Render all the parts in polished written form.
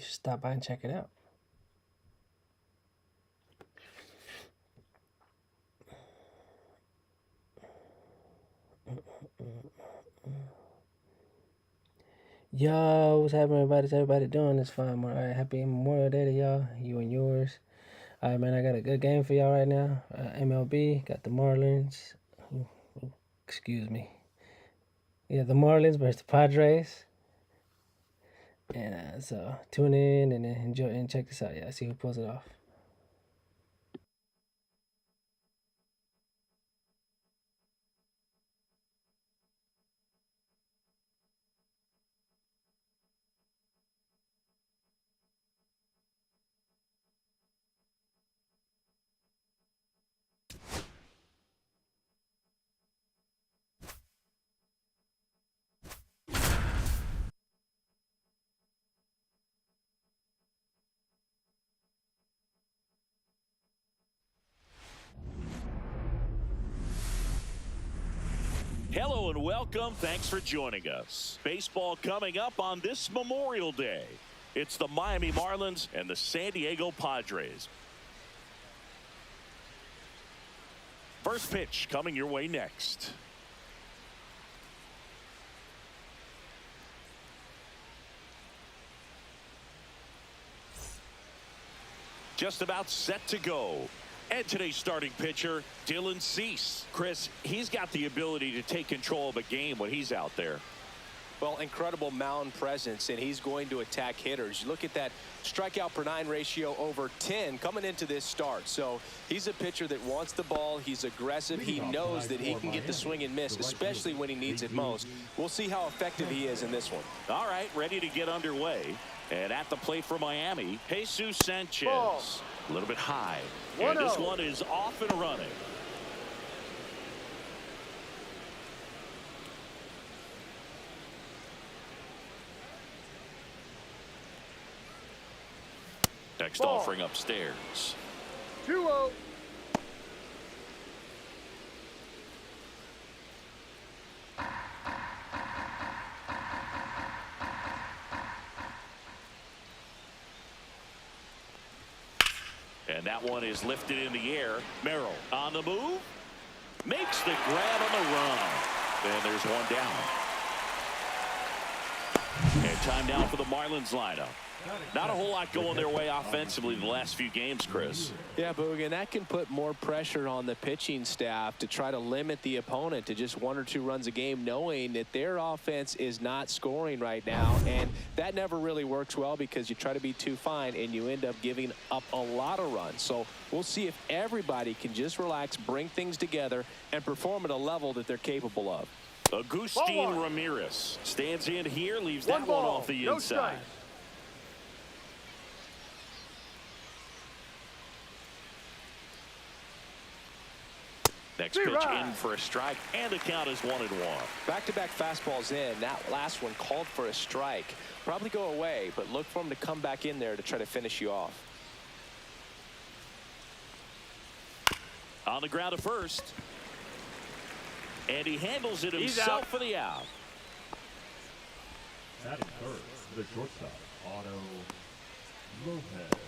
should stop by and check it out. Yo, what's happening, everybody? How's everybody doing this fine morning? All right, happy Memorial Day to y'all, you and yours. All right, man, I got a good game for y'all right now. MLB, got the Marlins. Excuse me. Yeah, the Marlins versus the Padres. And so tune in and enjoy and check this out. Yeah, see who pulls it off. Hello and welcome. Thanks for joining us. Baseball coming up on this Memorial Day. It's the Miami Marlins and the San Diego Padres. First pitch coming your way next. Just about set to go. And today's starting pitcher, Dylan Cease. Chris, he's got the ability to take control of a game when he's out there. Well, incredible mound presence, and he's going to attack hitters. Look at that strikeout per 9 ratio over 10 coming into this start. So he's a pitcher that wants the ball. He's aggressive. He knows that he can get the swing and miss, especially when he needs it most. We'll see how effective he is in this one. All right, ready to get underway. And at the plate for Miami, Jesus Sanchez. Ball. A little bit high. And this one is off and running. Next Ball. offering upstairs. 2-0. And that one is lifted in the air. Merrill on the move. Makes the grab on the run. And there's one down. And time now for the Marlins lineup. Not a whole lot going their way offensively the last few games, Chris. Yeah, Boog, and that can put more pressure on the pitching staff to try to limit the opponent to just 1 or 2 runs a game, knowing that their offense is not scoring right now. And that never really works well because you try to be too fine and you end up giving up a lot of runs. So we'll see if everybody can just relax, bring things together, and perform at a level that they're capable of. Agustin Ramirez stands in here, leaves that one ball, off the no inside. strike. Next pitch in for a strike, and the count is 1-1. Back-to-back fastballs in. That last one called for a strike. Probably go away, but look for him to come back in there to try to finish you off. On the ground at first. And he handles it himself for the out. Batting third, the shortstop, Otto Lopez.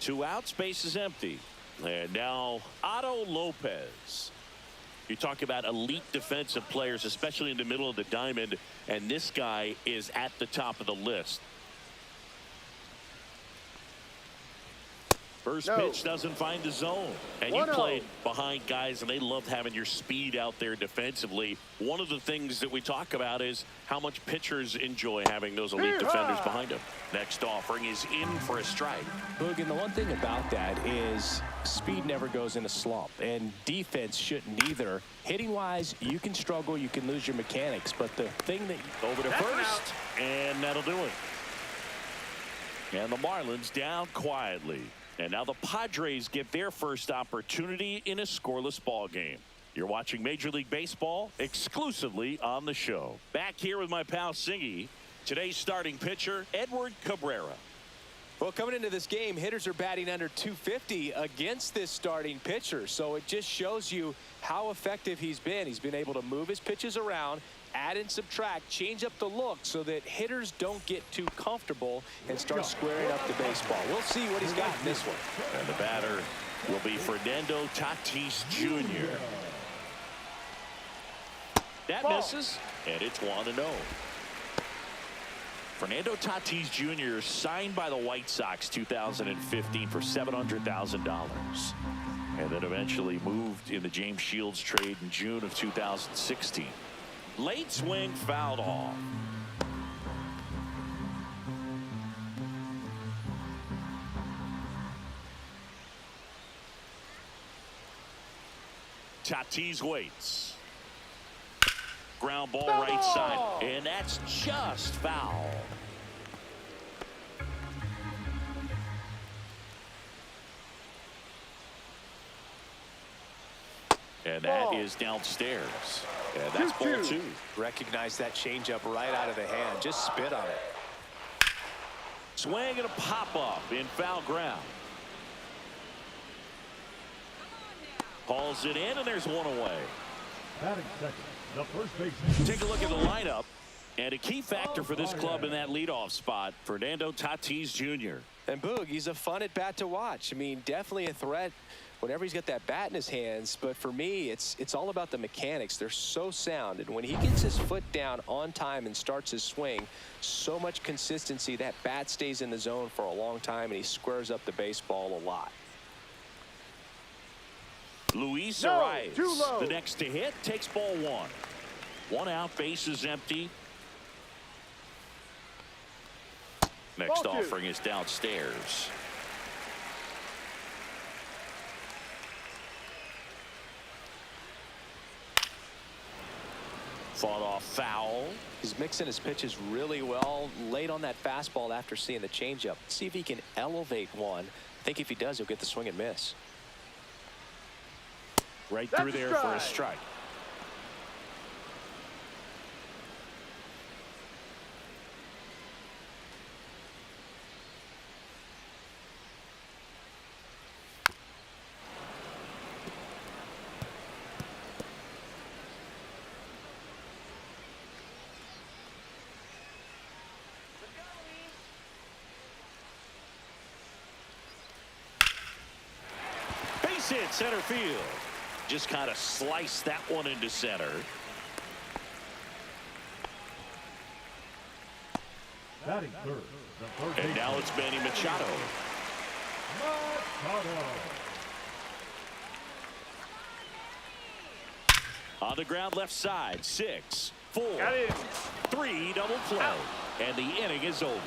2 outs, base is empty. And now Otto Lopez. You talk about elite defensive players, especially in the middle of the diamond, and this guy is at the top of the list. First pitch doesn't find the zone. And you played behind guys, and they loved having your speed out there defensively. One of the things that we talk about is how much pitchers enjoy having those elite defenders behind them. Next offering is in for a strike. Boog, and the one thing about that is speed never goes in a slump, and defense shouldn't either. Hitting-wise, you can struggle, you can lose your mechanics, but the thing that over to first, and that'll do it. And the Marlins down quietly. And now the Padres get their first opportunity in a scoreless ball game. You're watching Major League Baseball exclusively on the show. Back here with my pal Singy. Today's starting pitcher, Edward Cabrera. Well, coming into this game, hitters are batting under 250 against this starting pitcher. So it just shows you how effective he's been. He's been able to move his pitches around, add and subtract, change up the look so that hitters don't get too comfortable and start squaring up the baseball. We'll see what he's got in this one. And the batter will be Fernando Tatis Jr. That misses, and it's 1-0. Fernando Tatis Jr. signed by the White Sox 2015 for $700,000. And then eventually moved in the James Shields trade in June of 2016. Late swing fouled off. Tatis waits. Ground ball right side, and that's just foul. And that is downstairs. And that's ball 2. Recognize that changeup right out of the hand. Just spit on it. Swing and a pop-up in foul ground. Hauls it in, and there's one away. Batting second, the first baseman. Take a look at the lineup. And a key factor for this club in that leadoff spot, Fernando Tatis Jr. And Boog, he's a fun at bat to watch. I mean, definitely a threat whenever he's got that bat in his hands. But for me, it's all about the mechanics. They're so sound. And when he gets his foot down on time and starts his swing, so much consistency, that bat stays in the zone for a long time, and he squares up the baseball a lot. Luis arrives. The next to hit takes ball 1. 1 out, base is empty. Next offering is downstairs. Fought off foul. He's mixing his pitches really well late on that fastball after seeing the changeup. See if he can elevate one. I think if he does, he'll get the swing and miss. Right through there for a strike. Base hit center field. Just kind of sliced that one into center. Batting third, the third And now it's Manny Machado. On the ground left side, 6, 4, 3, double play. And the inning is over.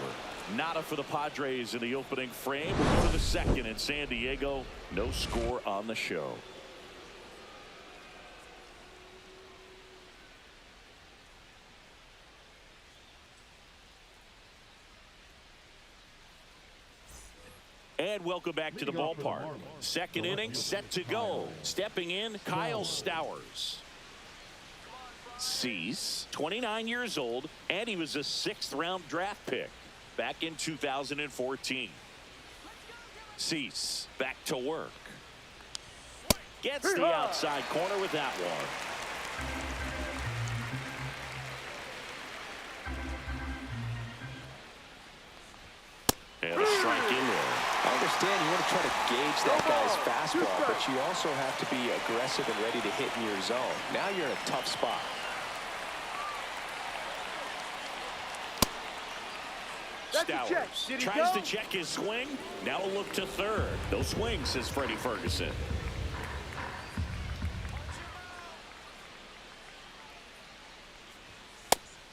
Nada for the Padres in the opening frame. We'll go to the second in San Diego. No score on the show. And welcome back to the ballpark. Second inning set to go. Stepping in, Kyle Stowers. Cease, 29 years old, and he was a 6th-round draft pick back in 2014. Cease back to work. Gets the outside corner with that one. And a strike in there. I understand you want to try to gauge that guy's fastball, but you also have to be aggressive and ready to hit in your zone. Now you're in a tough spot. Stowers tries to check his swing. Now a look to third. No swing, says Freddie Ferguson.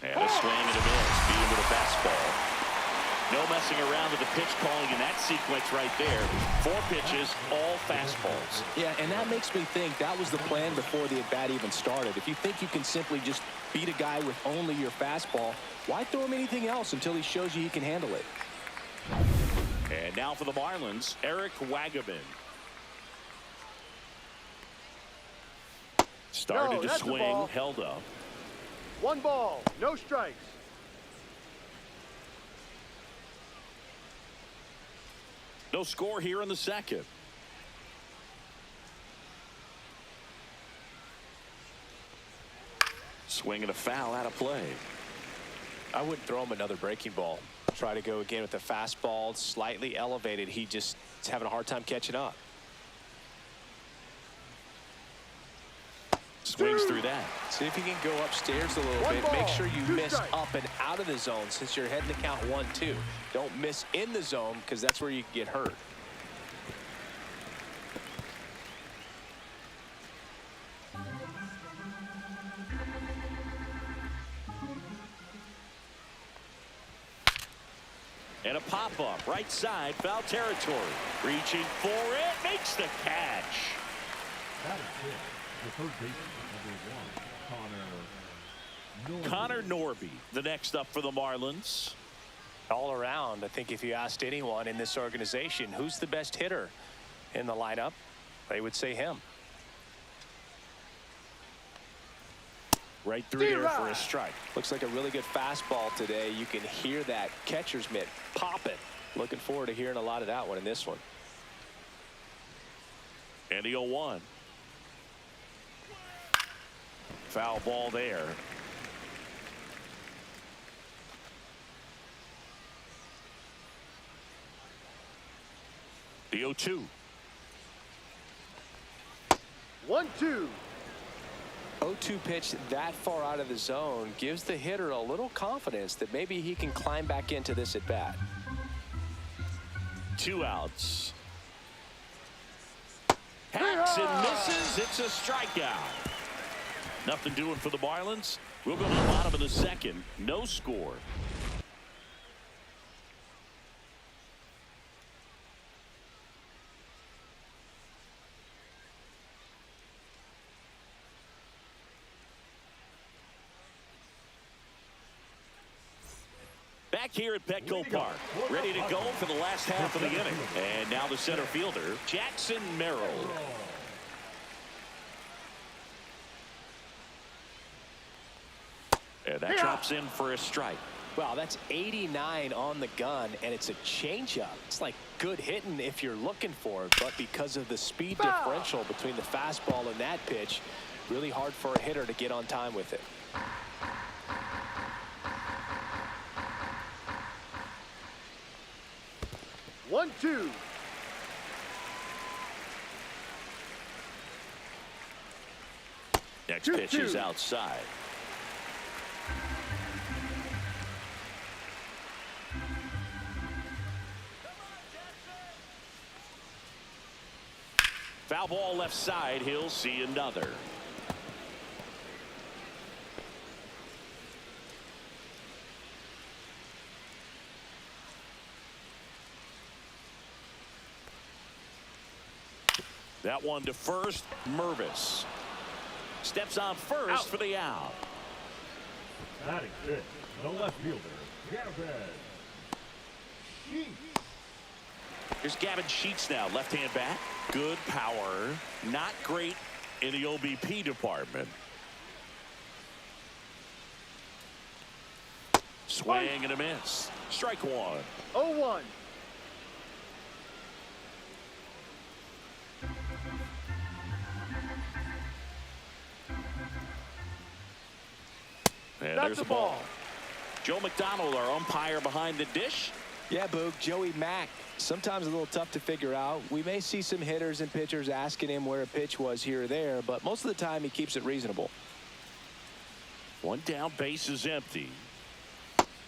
And a swing and a miss. Beat him with a fastball. No messing around with the pitch calling in that sequence right there. 4 pitches, all fastballs. Yeah, and that makes me think that was the plan before the at-bat even started. If you think you can simply just beat a guy with only your fastball, why throw him anything else until he shows you he can handle it? And now for the Marlins, Eric Wagaman. Started to swing, held up. 1 ball, no strikes. No score here in the second. Swing and a foul out of play. I wouldn't throw him another breaking ball. Try to go again with the fastball slightly elevated. He just is having a hard time catching up. Swings through that. See if you can go upstairs a little bit. Make sure you miss up and out of the zone since you're heading to count 1-2. Don't miss in the zone because that's where you can get hurt. And a pop-up, right side, foul territory. Reaching for it, makes the catch. That is it. The third baseman, number 1, Connor Norby, the next up for the Marlins. All around, I think if you asked anyone in this organization who's the best hitter in the lineup, they would say him. Right through there for a strike. Looks like a really good fastball today. You can hear that catcher's mitt popping. Looking forward to hearing a lot of that one in this one. And the 0-1. Foul ball there. The 0-2. 1-2. 0-2 pitch that far out of the zone gives the hitter a little confidence that maybe he can climb back into this at bat. 2 outs. Hacks and misses. It's a strikeout. Nothing doing for the Marlins. We'll go to the bottom of the second. No score. Back here at Petco Park, ready to go for the last half of the inning. And now the center fielder, Jackson Merrill. And that drops in for a strike. Wow, that's 89 on the gun, and it's a changeup. It's like good hitting if you're looking for it, but because of the speed differential between the fastball and that pitch, really hard for a hitter to get on time with it. One, two. Next pitch is outside. Foul ball left side. He'll see another. That one to first. Mervis steps on first for the out. batting fifth, the left fielder, Gavin Sheets. Here's Gavin Sheets now, left-hand bat. Good power, not great in the OBP department. Swing and a miss. Strike one. 0-1. And That's there's the the ball. ball. Joe McDonald, our umpire behind the dish. Yeah, Boog, Joey Mack, sometimes a little tough to figure out. We may see some hitters and pitchers asking him where a pitch was here or there, but most of the time he keeps it reasonable. One down, base is empty.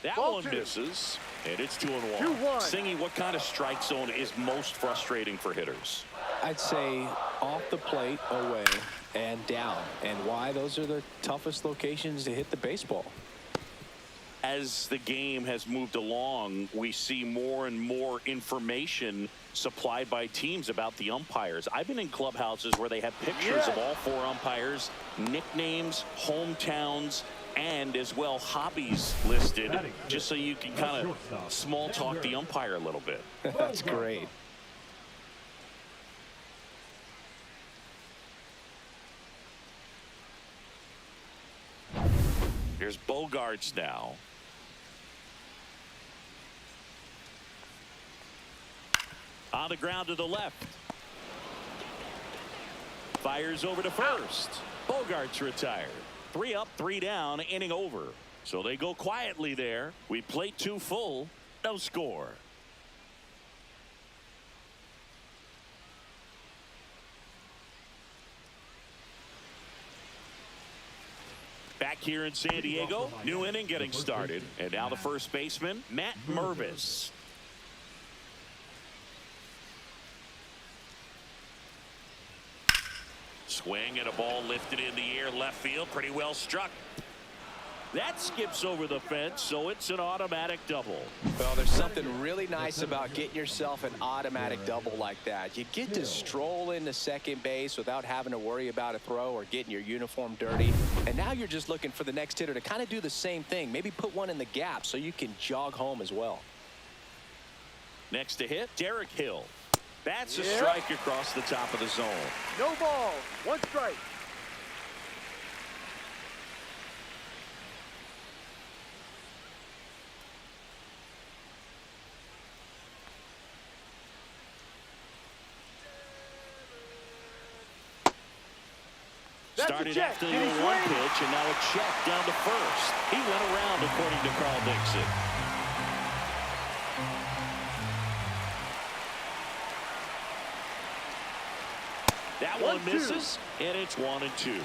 That Ball one two. misses, and it's 2-1. 2-1. Singy, what kind of strike zone is most frustrating for hitters? I'd say off the plate, away, and down. And why? Those are the toughest locations to hit the baseball. As the game has moved along, we see more and more information supplied by teams about the umpires. I've been in clubhouses where they have pictures of all four umpires, nicknames, hometowns, and as well hobbies listed, just so you can kind of small talk the umpire a little bit. That's great. Here's Bogarts now. On the ground to the left. Fires over to first. Bogarts retired. 3 up, 3 down, inning over. So they go quietly there. We played 2 full, no score. Back here in San Diego, new inning getting started. And now the first baseman, Matt Mervis. Swing and a ball lifted in the air, left field, pretty well struck. That skips over the fence, so it's an automatic double. Well, there's something really nice about getting yourself an automatic double like that. You get to stroll into second base without having to worry about a throw or getting your uniform dirty. And now you're just looking for the next hitter to kind of do the same thing. Maybe put one in the gap so you can jog home as well. Next to hit, Derek Hill. That's a strike across the top of the zone. No ball. 1 strike. Started after the 1 pitch, and now a check down to first. He went around, according to Carl Dixon. That one misses, and it's 1-2.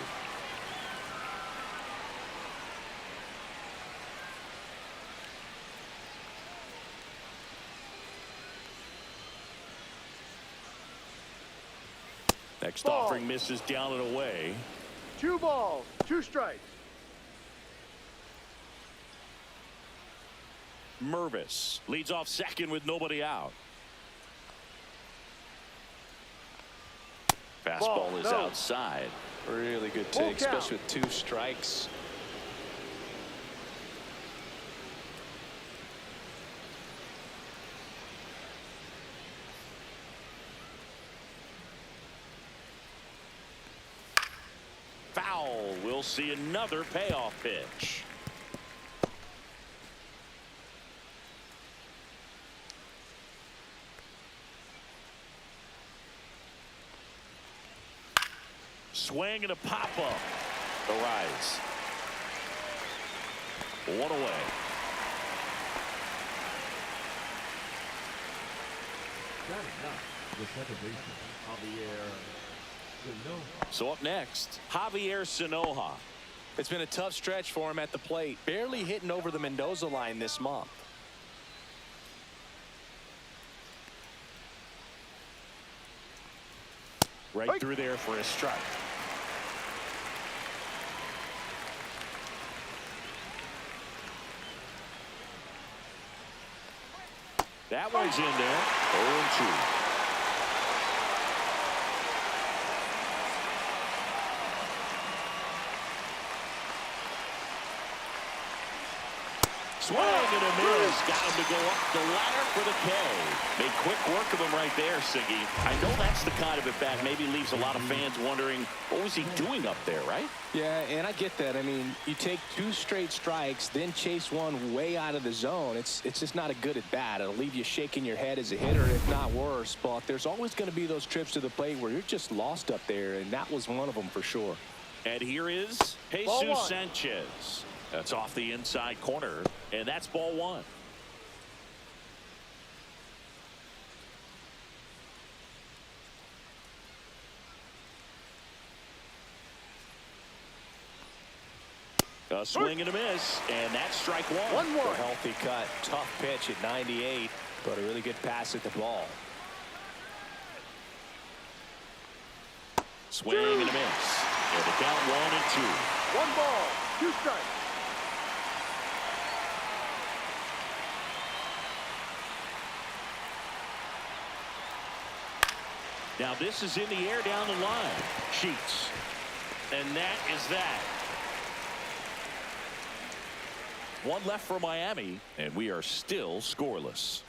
Next offering misses down and away. 2 balls, 2 strikes. Mervis leads off second with nobody out. Fastball is outside. Really good take, especially with 2 strikes. Foul. We'll see another payoff pitch. Swing and a pop-up. The rise. 1 away. Batting now, the second baseman, Javier Sanoja. So up next, Javier Sanoja. It's been a tough stretch for him at the plate. Barely hitting over the Mendoza line this month. Right through there for a strike. That one's in there. 0-2. Swing and a miss. Got him to go up the ladder for the K. Made quick work of him right there, Siggy. I know that's the kind of at bat maybe leaves a lot of fans wondering, what was he doing up there, right? Yeah, and I get that. I mean, you take 2 straight strikes, then chase one way out of the zone. It's just not a good at bat. It'll leave you shaking your head as a hitter, if not worse. But there's always going to be those trips to the plate where you're just lost up there, and that was one of them for sure. And here is Jesus Sanchez. That's off the inside corner, and that's ball 1. A swing and a miss, and that's strike 1. A healthy cut. Tough pitch at 98, but a really good pass at the ball. Swing and a miss. And the count 1-2. 1 ball, 2 strikes. Now this is in the air down the line. Sheets. And that is that. 1 left for Miami, and we are still scoreless.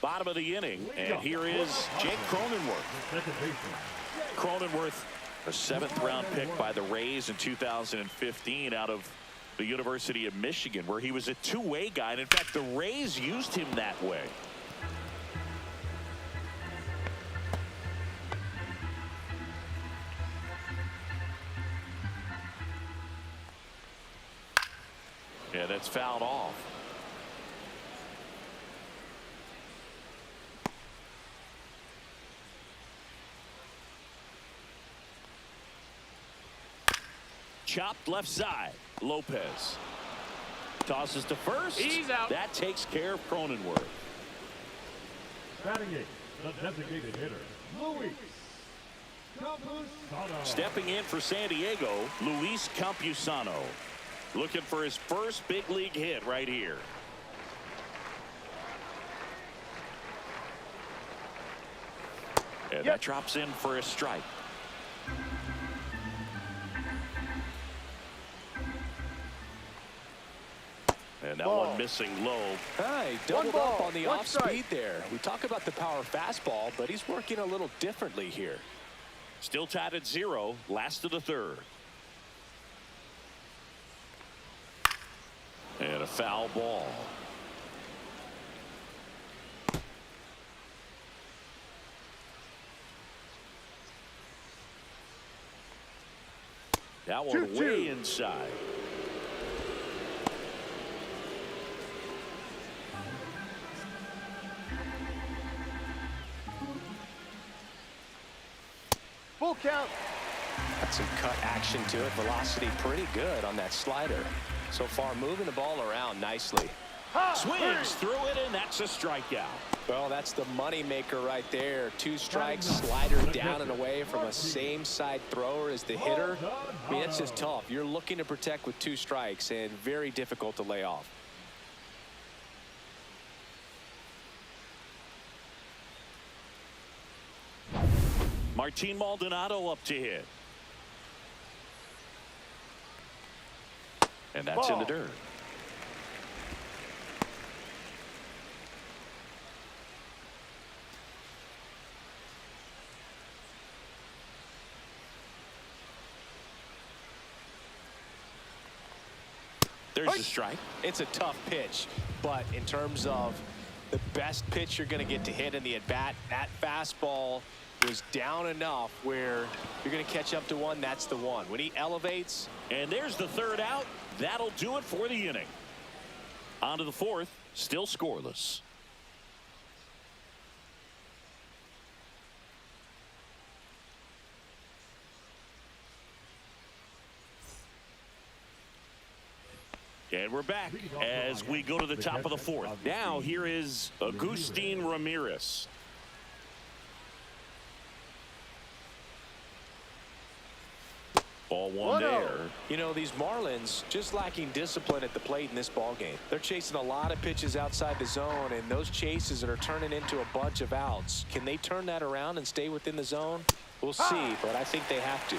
Bottom of the inning, and here is Jake Cronenworth. Cronenworth, a 7th round pick by the Rays in 2015 out of the University of Michigan, where he was a two-way guy. And in fact, the Rays used him that way. Yeah, that's fouled off. Chopped left side. Lopez tosses to first. He's out. That takes care of Cronenworth. Batting eight, the designated hitter, Luis Campusano. Stepping in for San Diego, Luis Campusano. Looking for his first big league hit right here. And that drops in for a strike. And that one missing low. Hey, doubled up on the off speed there. We talk about the power fastball, but he's working a little differently here. Still tied at 0, last of the third. And a foul ball. That one way inside. Full count. Got some cut action to it. Velocity pretty good on that slider. So far, moving the ball around nicely. Swings through it, and that's a strikeout. Well, that's the money maker right there. 2 strikes, slider down and away from a same side thrower as the hitter. I mean, it's just tough. You're looking to protect with 2 strikes and very difficult to lay off. Martin Maldonado up to hit. And that's in the dirt. There's the strike. It's a tough pitch, but in terms of the best pitch you're going to get to hit in the at-bat, that fastball was down enough where you're going to catch up to one. That's the one. When he elevates. And there's the third out. That'll do it for the inning. On to the fourth, still scoreless. And we're back as we go to the top of the fourth. Now here is Agustin Ramirez. Ball one there. You know, these Marlins just lacking discipline at the plate in this ball game. They're chasing a lot of pitches outside the zone, and those chases that are turning into a bunch of outs. Can they turn that around and stay within the zone? We'll see, but I think they have to.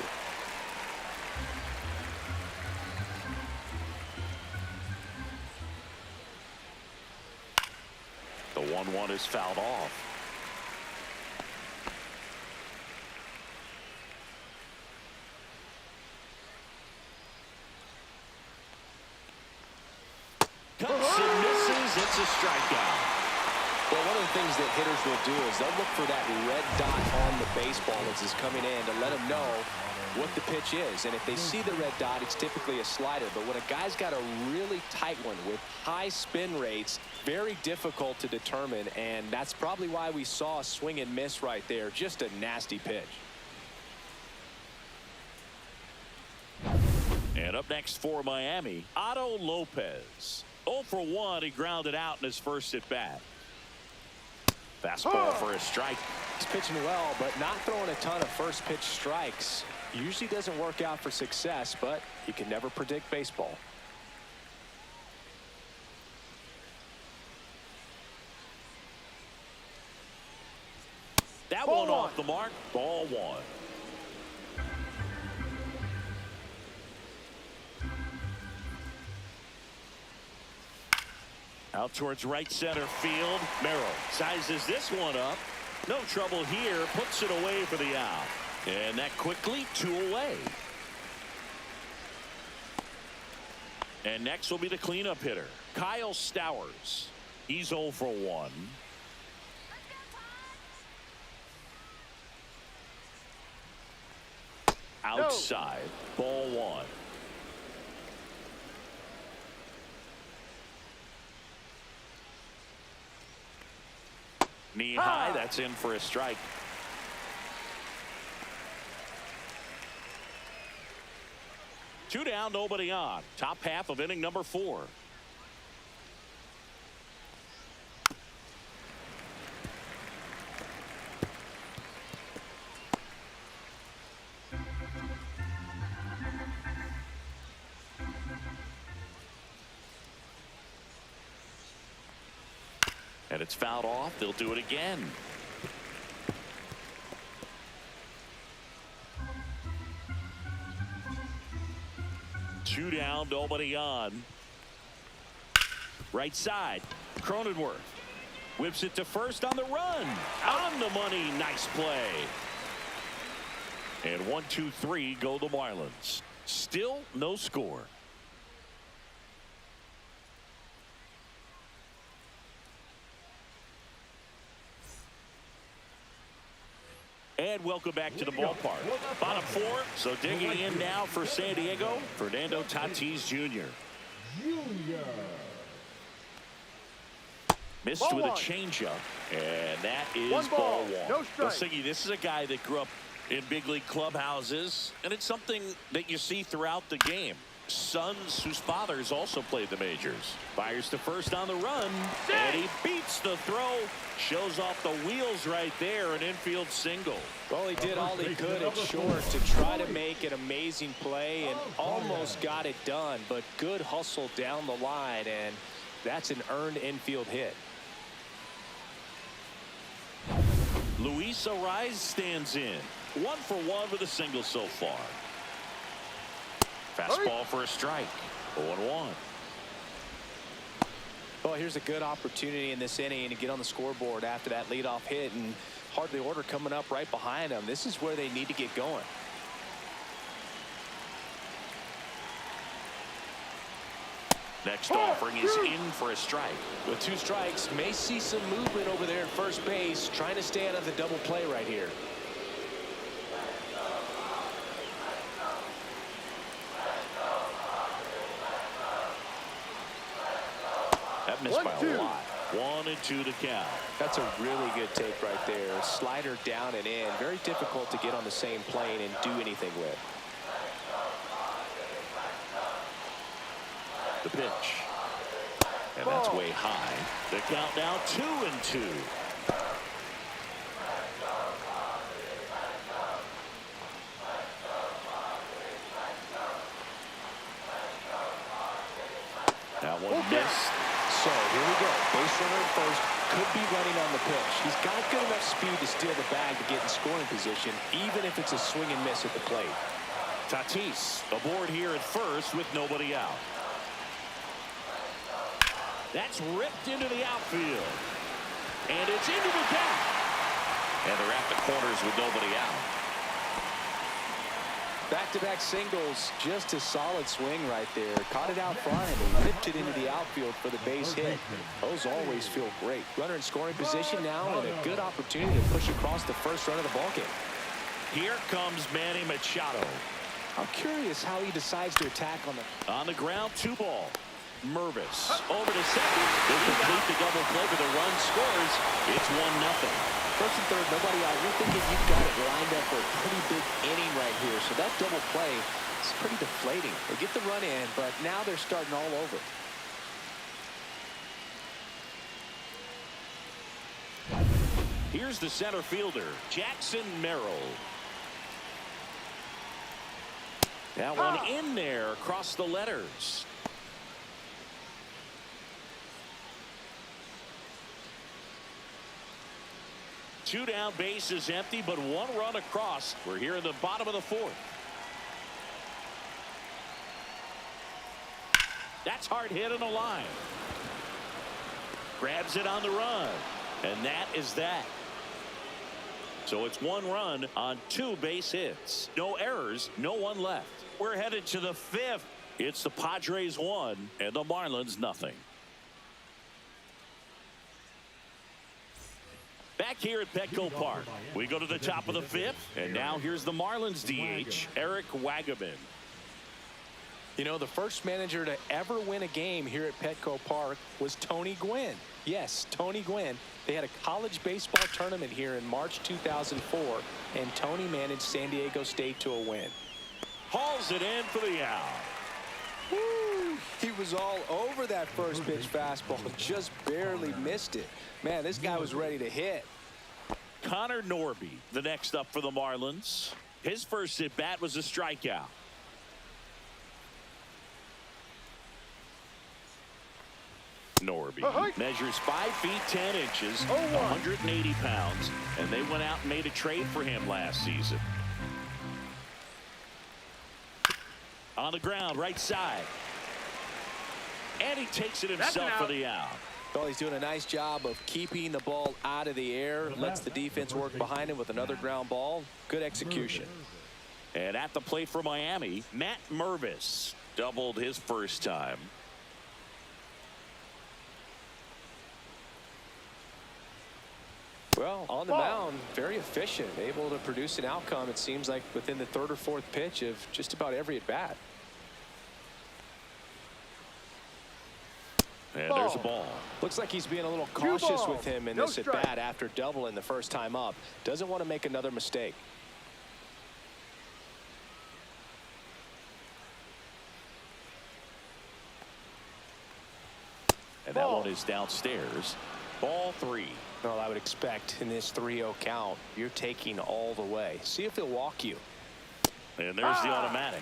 The 1-1 is fouled off. Cuts and misses. It's a strikeout. Well, one of the things that hitters will do is they'll look for that red dot on the baseball as it's coming in to let them know what the pitch is. And if they see the red dot, it's typically a slider. But when a guy's got a really tight one with high spin rates, very difficult to determine. And that's probably why we saw a swing and miss right there. Just a nasty pitch. And up next for Miami, Otto Lopez. 0 for 1. He grounded out in his first at bat. Fastball for a strike. He's pitching well, but not throwing a ton of first pitch strikes. Usually doesn't work out for success, but you can never predict baseball. That one off the mark. Ball 1. Out towards right center field. Merrill sizes this one up. No trouble here. Puts it away for the out. And that quickly 2 away. And next will be the cleanup hitter, Kyle Stowers. He's 0 for 1. Outside, ball 1. Knee high, that's in for a strike. Two down, nobody on. Top half of inning number 4. And it's fouled off. They'll do it again. Two down, nobody on. Right side, Cronenworth whips it to first on the run. On the money, nice play. And 1, 2, 3 go the Marlins. Still no score. And welcome back to the ballpark. Bottom 4, so digging in now for San Diego, Fernando Tatis Jr. Missed Ball with a 1. changeup, and that is One ball ball, 1. no strike. Siggy, this is a guy that grew up in big league clubhouses, and it's something that you see throughout the game. Sons whose fathers also played the majors. Fires to first on the run, and he beats the throw. Shows off the wheels right there, an infield single. Well, he did all he could at short to try to make an amazing play and almost got it done, but good hustle down the line, and that's an earned infield hit. Luis Ariz stands in. 1 for 1 with a single so far. Fastball for a strike. 0-1. Well, here's a good opportunity in this inning to get on the scoreboard after that leadoff hit, and hardly order coming up right behind them. This is where they need to get going. Next offering is in for a strike. With 2 strikes, may see some movement over there at first base, trying to stay out of the double play right here. That missed by a lot. 1-2 to count. That's a really good take right there. Slider down and in. Very difficult to get on the same plane and do anything with. The pitch. And that's way high. The count now 2-2. That one missed. So here we go. Base runner at first, could be running on the pitch. He's got good enough speed to steal the bag to get in scoring position, even if it's a swing and miss at the plate. Tatis aboard here at first with nobody out. That's ripped into the outfield. And it's into the gap. And they're at the corners with nobody out. Back-to-back singles, just a solid swing right there. Caught it out front and whipped it into the outfield for the base hit. Those always feel great. Runner in scoring position now, and a good opportunity to push across the first run of the ballgame. Here comes Manny Machado. I'm curious how he decides to attack On the ground, 2 ball. Mervis over to second. They complete the double play, but the run scores. It's 1-0. First and third, nobody out. You're thinking you've got it lined up for a pretty big inning right here. So that double play is pretty deflating. They get the run in, but now they're starting all over. Here's the center fielder, Jackson Merrill. That one in there across the letters. Two down, base is empty, but 1 run across. We're here in the bottom of the 4th. That's hard hit on the line. Grabs it on the run. And that is that. So it's 1 run on 2 base hits. No errors, no one left. We're headed to the 5th It's the Padres 1 and the Marlins nothing. Back here at Petco Park, we go to the top of the 5th, and now here's the Marlins DH, Eric Wagaman. You know, the first manager to ever win a game here at Petco Park was Tony Gwynn. Yes, Tony Gwynn. They had a college baseball tournament here in March 2004, and Tony managed San Diego State to a win. Hauls it in for the out. Woo! He was all over that first pitch fastball, just barely missed it. Man, this guy was ready to hit. Connor Norby, the next up for the Marlins. His first at bat was a strikeout. Norby measures 5 feet 10 inches, 180 pounds, and they went out and made a trade for him last season. On the ground, right side. And he takes it himself for the out. Well, he's doing a nice job of keeping the ball out of the air, lets the defense work behind him with another ground ball. Good execution. And at the plate for Miami, Matt Mervis doubled his first time. Well, on the mound, very efficient, able to produce an outcome, it seems like, within the 3rd or 4th pitch of just about every at-bat. And there's a ball. Looks like he's being a little cautious with him in this at-bat after doubling the first time up. Doesn't want to make another mistake. And that one is downstairs. Ball 3. Well, I would expect in this 3-0 count, you're taking all the way. See if he'll walk you. And there's the automatic.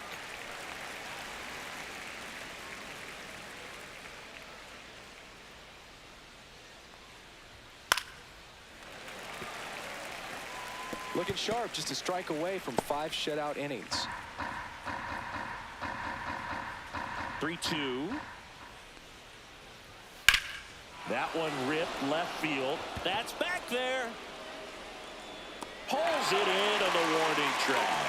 Looking sharp, just a strike away from 5 shutout innings. 3-2. That one ripped left field. That's back there. Pulls it in on the warning track.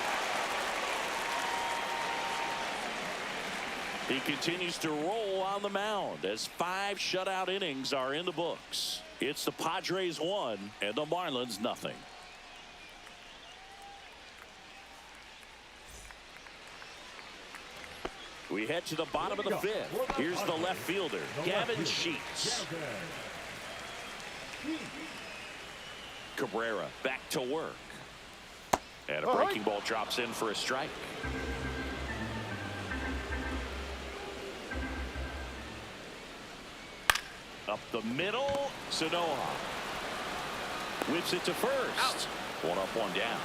He continues to roll on the mound as 5 shutout innings are in the books. It's the Padres 1 and the Marlins nothing. We head to the bottom of the 5th. Here's the left fielder, Gavin Sheets. Cabrera back to work. And a breaking ball drops in for a strike. Up the middle, Sanoa. Whips it to first. One up, one down.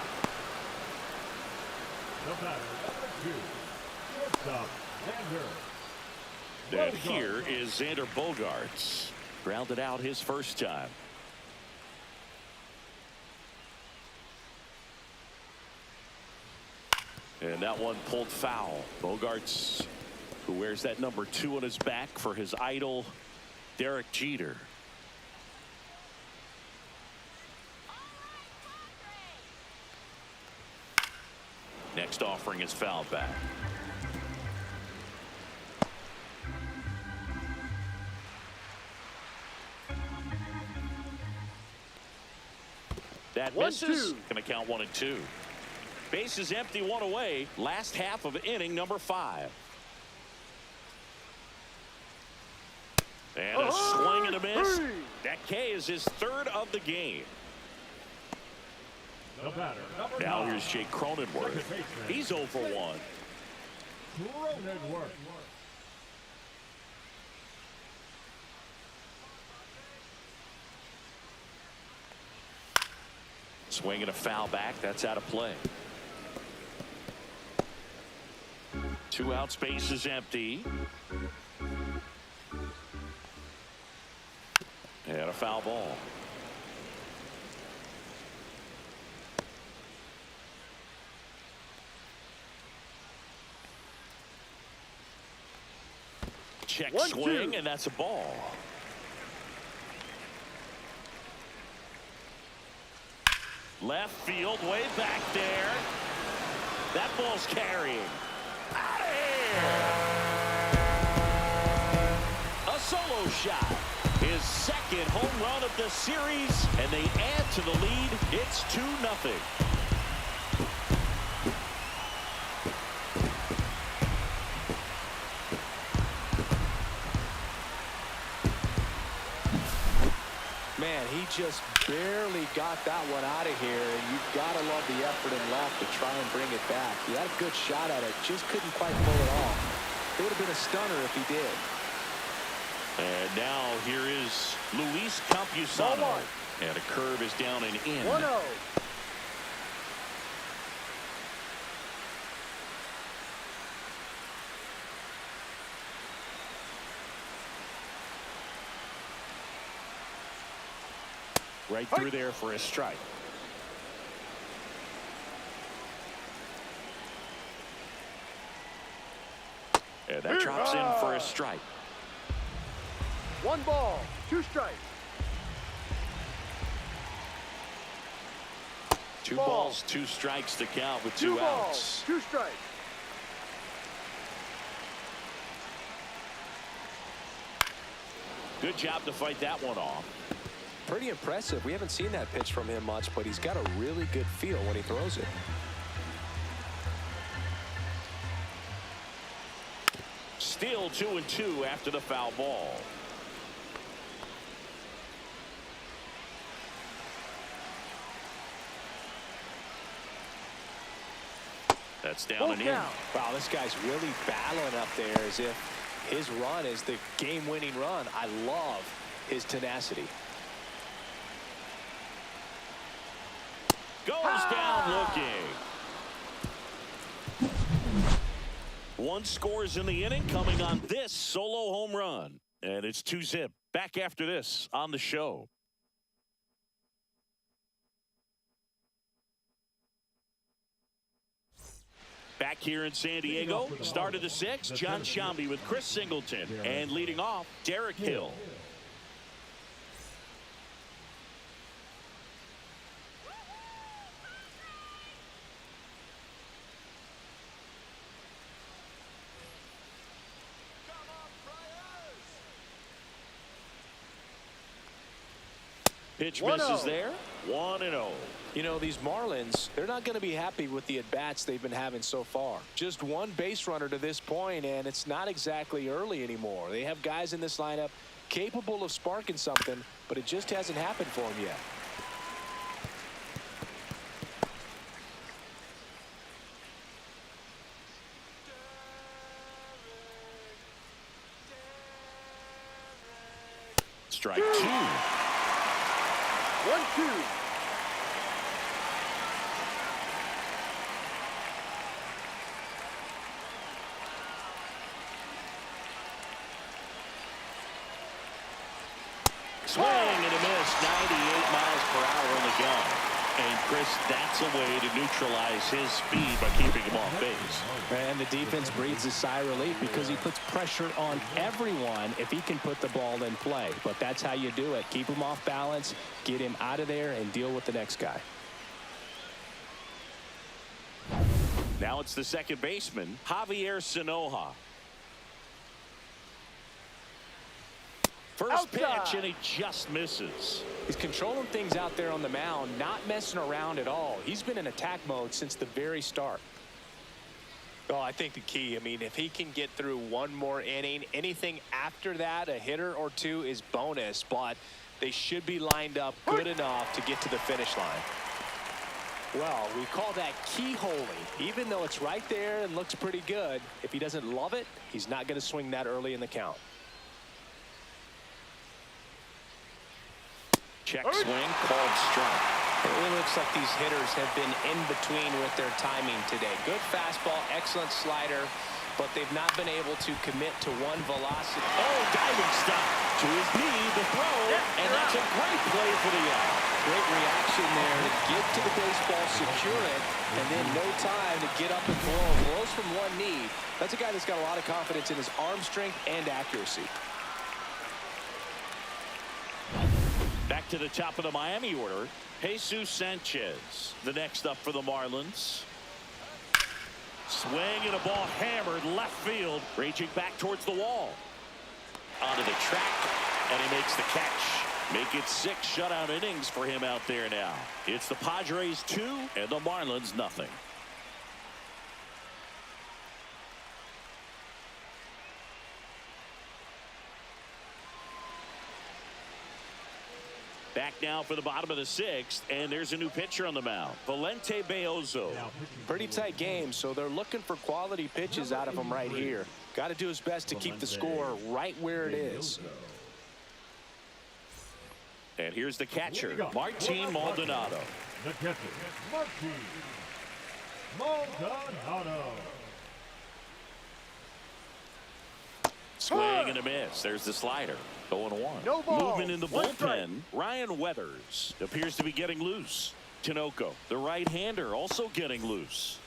The batter, number 2, shortstop, Xander. And here is Xander Bogaerts. Grounded out his first time. And that one pulled foul. Bogaerts, who wears that number 2 on his back for his idol, Derek Jeter. Next offering is fouled back. That misses. Going to count 1 and 2. Bases empty, 1 away. Last half of inning number 5. And a swing and a miss. That K is his 3rd of the game. The batter, number Now 9, here's Jake Cronenworth. He's 0 for 1. Cronenworth. Swing and a foul back. That's out of play. 2 outs, base is empty. And a foul ball. Check swing, and that's a ball. Left field, way back there. That ball's carrying. Out of here. solo shot. His second home run of the series, and they add to the lead. It's 2-0. Man, he just barely got that one out of here, and you've got to love the effort and left to try and bring it back. He had a good shot at it, just couldn't quite pull it off. It would have been a stunner if he did. And now here is Luis Campusano. And a curve is down and in. 1-0. Right through there for a strike. And that drops in for a strike. 1 ball, 2 strikes. Two Ball. balls, 2 strikes to count with 2 2 outs. balls, 2 strikes. Good job to fight that one off. Pretty impressive. We haven't seen that pitch from him much, but he's got a really good feel when he throws it. Still 2-2 after the foul ball. That's down and in. Wow, this guy's really battling up there as if his run is the game-winning run. I love his tenacity. Goes down looking. 1 scores in the inning coming on this solo home run. And it's 2-0. Back after this on the show. Back here in San Diego, start of the 6th, John Sciambi with Chris Singleton. And leading off, Derek Hill. Pitch misses there. 1-0. You know, these Marlins, they're not going to be happy with the at-bats they've been having so far. Just 1 base runner to this point, and it's not exactly early anymore. They have guys in this lineup capable of sparking something, but it just hasn't happened for them yet. Strike 2. 1-2. Swing and a miss. 98 miles per hour in the gun. And Chris, that's a way to neutralize his speed by keeping him off base. And the defense breathes a sigh of relief because he puts pressure on everyone if he can put the ball in play. But that's how you do it. Keep him off balance, get him out of there, and deal with the next guy. Now it's the second baseman, Javier Sanoja. First pitch, and he just misses. He's controlling things out there on the mound, not messing around at all. He's been in attack mode since the very start. Oh, I think the key, I mean, if he can get through 1 more inning, anything after that, a hitter or 2 is bonus, but they should be lined up good enough to get to the finish line. Well, we call that keyholing. Even though it's right there and looks pretty good, if he doesn't love it, he's not going to swing that early in the count. Check swing, called strike. It really looks like these hitters have been in between with their timing today. Good fastball, excellent slider, but they've not been able to commit to 1 velocity. Oh, diving stop to his knee, the throw, and that's a great play for the out. Great reaction there to get to the baseball, secure it, and then no time to get up and throw. Throws from 1 knee. That's a guy that's got a lot of confidence in his arm strength and accuracy. Back to the top of the Miami order, Jesus Sanchez, the next up for the Marlins. Swing and a ball hammered left field, raging back towards the wall. onto the track, and he makes the catch. Make it 6 shutout innings for him out there now. It's the Padres 2 and the Marlins nothing. Back now for the bottom of the 6th, and there's a new pitcher on the mound, Valente Beozo. Pretty tight game, so they're looking for quality pitches out of him right here. Got to do his best to keep the score right where it is. And here's the catcher, Martin Maldonado. The catcher, Martin Maldonado. Swing and a miss. There's the slider. 0-1. No ball. Movement in the One bullpen. strike. Ryan Weathers appears to be getting loose. Tinoco, the right-hander, also getting loose.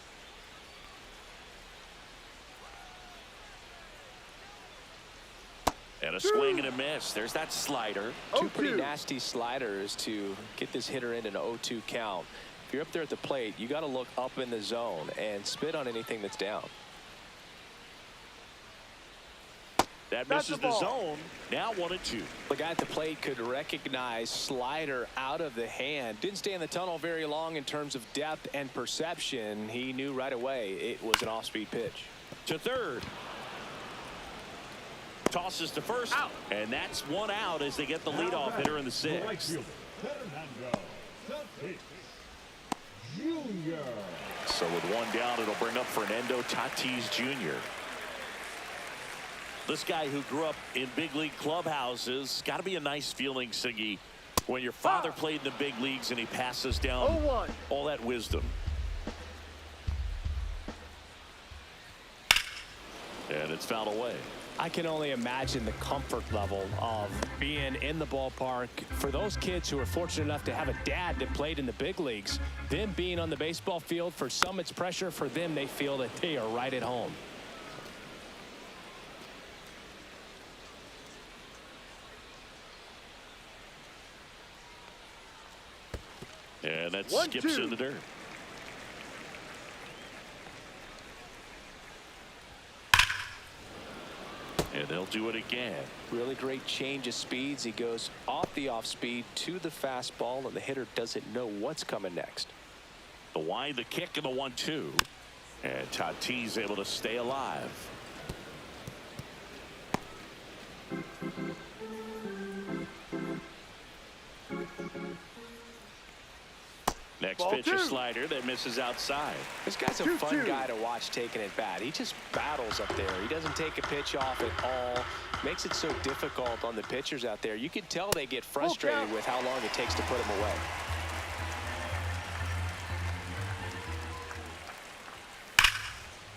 And a swing and a miss. There's that slider. Two pretty nasty sliders to get this hitter in an 0-2 count. If you're up there at the plate, you got to look up in the zone and spit on anything that's down. That misses the zone. Now 1-2. The guy at the plate could recognize slider out of the hand. Didn't stay in the tunnel very long in terms of depth and perception. He knew right away it was an off-speed pitch. To third. Tosses to first. Out. And that's 1 out as they get the leadoff hitter in the 6th. Right fielder, Fernando Tatis Jr. So with 1 down, it'll bring up Fernando Tatis Jr. This guy who grew up in big league clubhouses, got to be a nice feeling, Siggy, when your father played in the big leagues and he passes down 0-1. all that wisdom. And it's fouled away. I can only imagine the comfort level of being in the ballpark for those kids who are fortunate enough to have a dad that played in the big leagues. Them being on the baseball field, for some it's pressure. For them, they feel that they are right at home. And that skips in the dirt. And they'll do it again. Really great change of speeds. He goes off the off speed to the fastball, and the hitter doesn't know what's coming next. The wind, the kick, and the 1-2. And Tatis able to stay alive. Next pitch, a slider that misses outside. This guy's a fun guy to watch taking at bat. He just battles up there. He doesn't take a pitch off at all. Makes it so difficult on the pitchers out there. You can tell they get frustrated with how long it takes to put him away.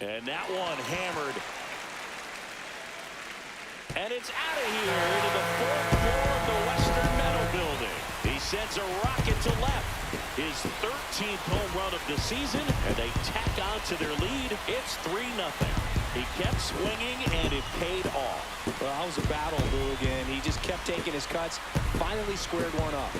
And that one hammered. And it's out of here into the 4th floor of the Western Meadow Building. He sends a rocket to left. His 13th home run of the season, and they tack on to their lead. It's 3-0. He kept swinging, and it paid off. Well, that was a battle, Boog, and he just kept taking his cuts. Finally squared one up.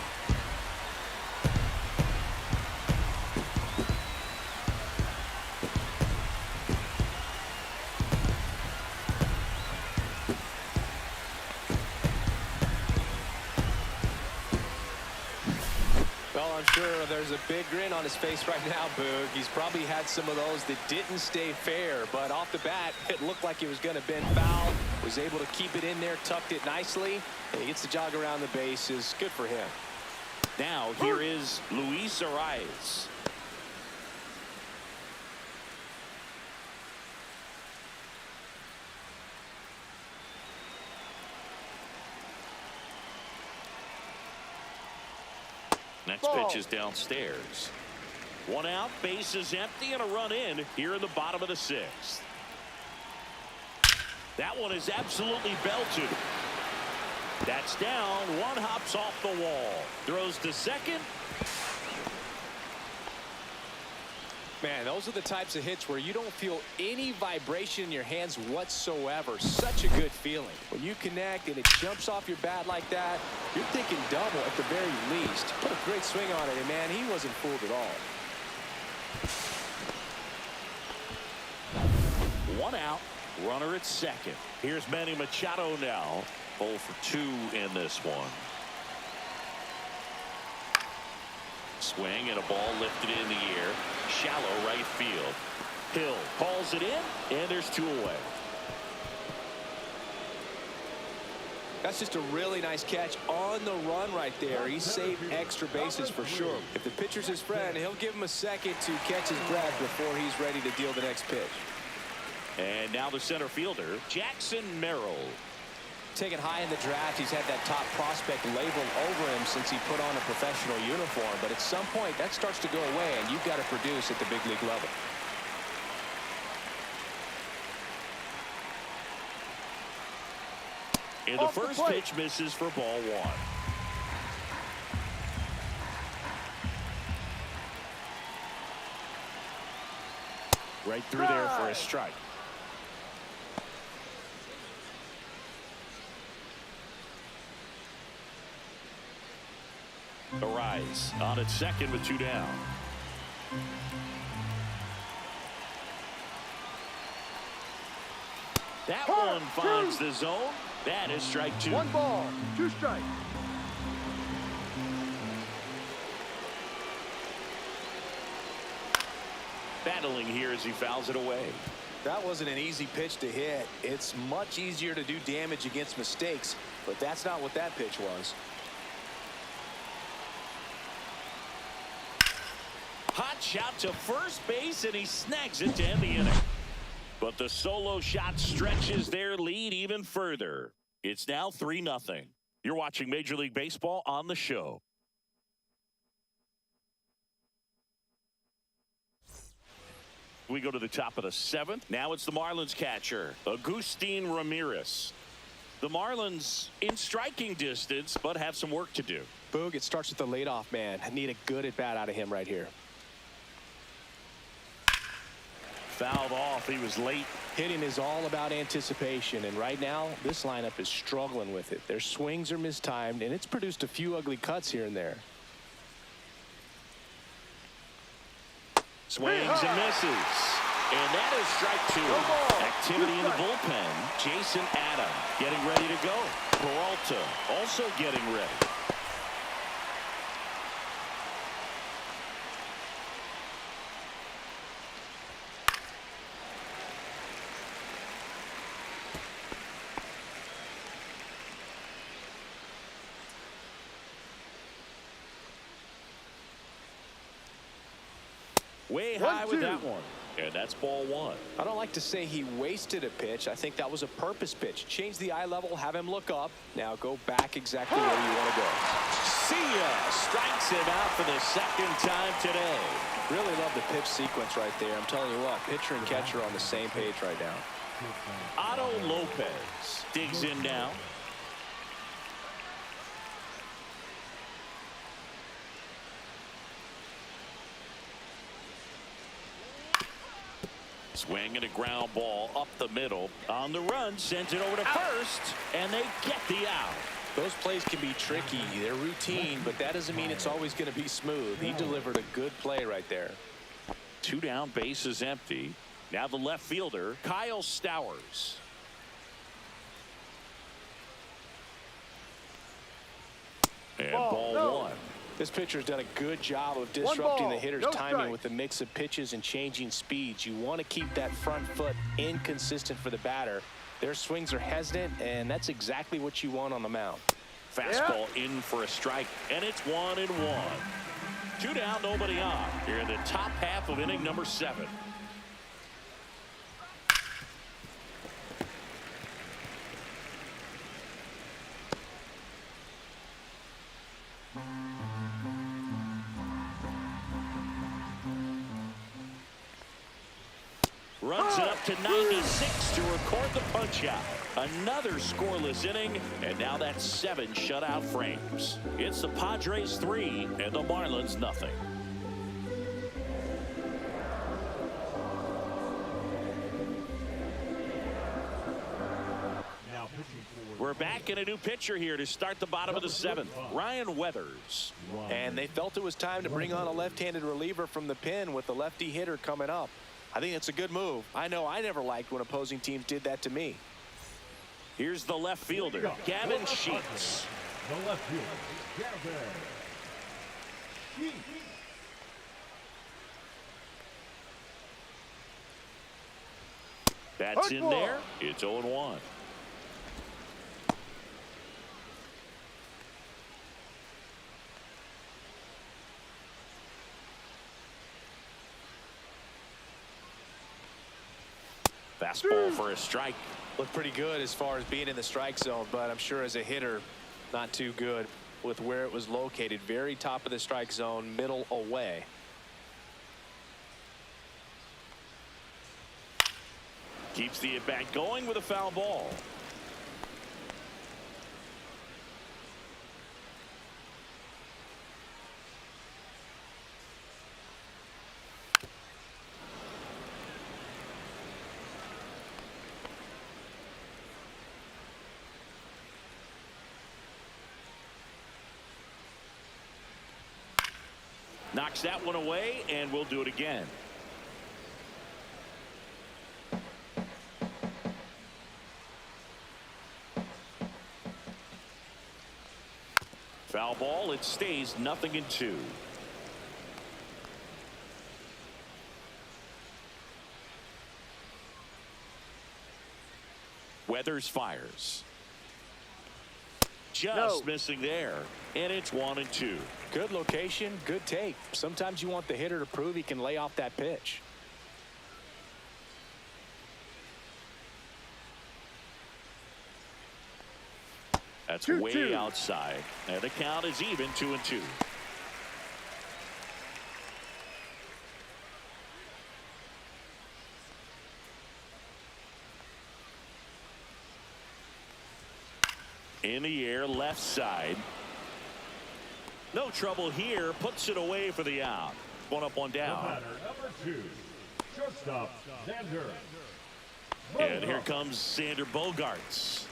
Well, I'm sure there's a big grin on his face right now, Boog. He's probably had some of those that didn't stay fair, but off the bat, it looked like it was going to bend foul. Was able to keep it in there, tucked it nicely, and he gets the jog around the bases. Good for him. Now, here is Luis Arias. Next pitch is downstairs. 1 out, base is empty, and a run in here in the bottom of the 6th. That one is absolutely belted. That's down. 1 hops off the wall. Throws to second. Man, those are the types of hits where you don't feel any vibration in your hands whatsoever. Such a good feeling. When you connect and it jumps off your bat like that, you're thinking double at the very least. Put a great swing on it, and man, he wasn't fooled at all. 1 out, runner at second. Here's Manny Machado now. 0 for 2 in this one. Swing and a ball lifted in the air. Shallow right field. Hill calls it in, and there's 2 away. That's just a really nice catch on the run right there. He saved extra bases for sure. If the pitcher's his friend, he'll give him a second to catch his breath before he's ready to deal the next pitch. And now the center fielder, Jackson Merrill. Taken high in the draft, he's had that top prospect label over him since he put on a professional uniform. But at some point, that starts to go away, and you've got to produce at the big league level. And the first pitch misses for ball 1. Right through there for a strike. The rise on at second with 2 down. That one finds the zone. That is strike 2. 1 ball, 2 strikes. Battling here as he fouls it away. That wasn't an easy pitch to hit. It's much easier to do damage against mistakes, but that's not what that pitch was. Hot shot to first base, and he snags it to end the inning. But the solo shot stretches their lead even further. It's now 3-0. You're watching Major League Baseball on the show. We go to the top of the 7th. Now it's the Marlins catcher, Agustin Ramirez. The Marlins in striking distance, but have some work to do. Boog, it starts with the leadoff man. I need a good at-bat out of him right here. Fouled off. He was late. Hitting is all about anticipation, and right now this lineup is struggling with it. Their swings are mistimed, and it's produced a few ugly cuts here and there. Swings and misses. And that is strike 2. Activity in the bullpen. Jason Adam getting ready to go. Peralta also getting ready. Way high with that one. And that's ball 1. I don't like to say he wasted a pitch. I think that was a purpose pitch. Change the eye level, have him look up. Now go back exactly where you want to go. See ya! Strikes him out for the 2nd time today. Really love the pitch sequence right there. I'm telling you what, pitcher and catcher are on the same page right now. Otto Lopez digs in now. Swing and a ground ball up the middle. On the run, sends it over to first, and they get the out. Those plays can be tricky. They're routine, but that doesn't mean it's always going to be smooth. He delivered a good play right there. 2 down, bases empty. Now the left fielder, Kyle Stowers. And ball 1. This pitcher's done a good job of disrupting the hitter's timing with a mix of pitches and changing speeds. You want to keep that front foot inconsistent for the batter. Their swings are hesitant, and that's exactly what you want on the mound. Fastball in for a strike, and it's 1-1. 2 down, nobody on. Here in the top half of inning number 7. Runs it up to 96 to record the punch-out. Another scoreless inning, and now that's 7 shutout frames. It's the Padres 3 and the Marlins nothing. We're back in a new pitcher here to start the bottom of the 7th. Ryan Weathers. And they felt it was time to bring on a left-handed reliever from the pen with the lefty hitter coming up. I think it's a good move. I know I never liked when opposing teams did that to me. Here's the left fielder, Gavin Sheets. The left fielder, Gavin Sheets. That's in there. It's 0-1. Fastball for a strike. Looked pretty good as far as being in the strike zone, but I'm sure as a hitter, not too good with where it was located. Very top of the strike zone, middle away. Keeps the at-bat going with a foul ball. Knocks that one away, and we'll do it again. Foul ball. It stays 0-2. Weathers fires. Just missing there, and it's 1-2. Good location, good take. Sometimes you want the hitter to prove he can lay off that pitch. That's way outside, and the count is even 2-2. In the air, left side. No trouble here. Puts it away for the out. 1 up, 1 down. Batter number 2, shortstop Xander. And here comes Xander Bogaerts.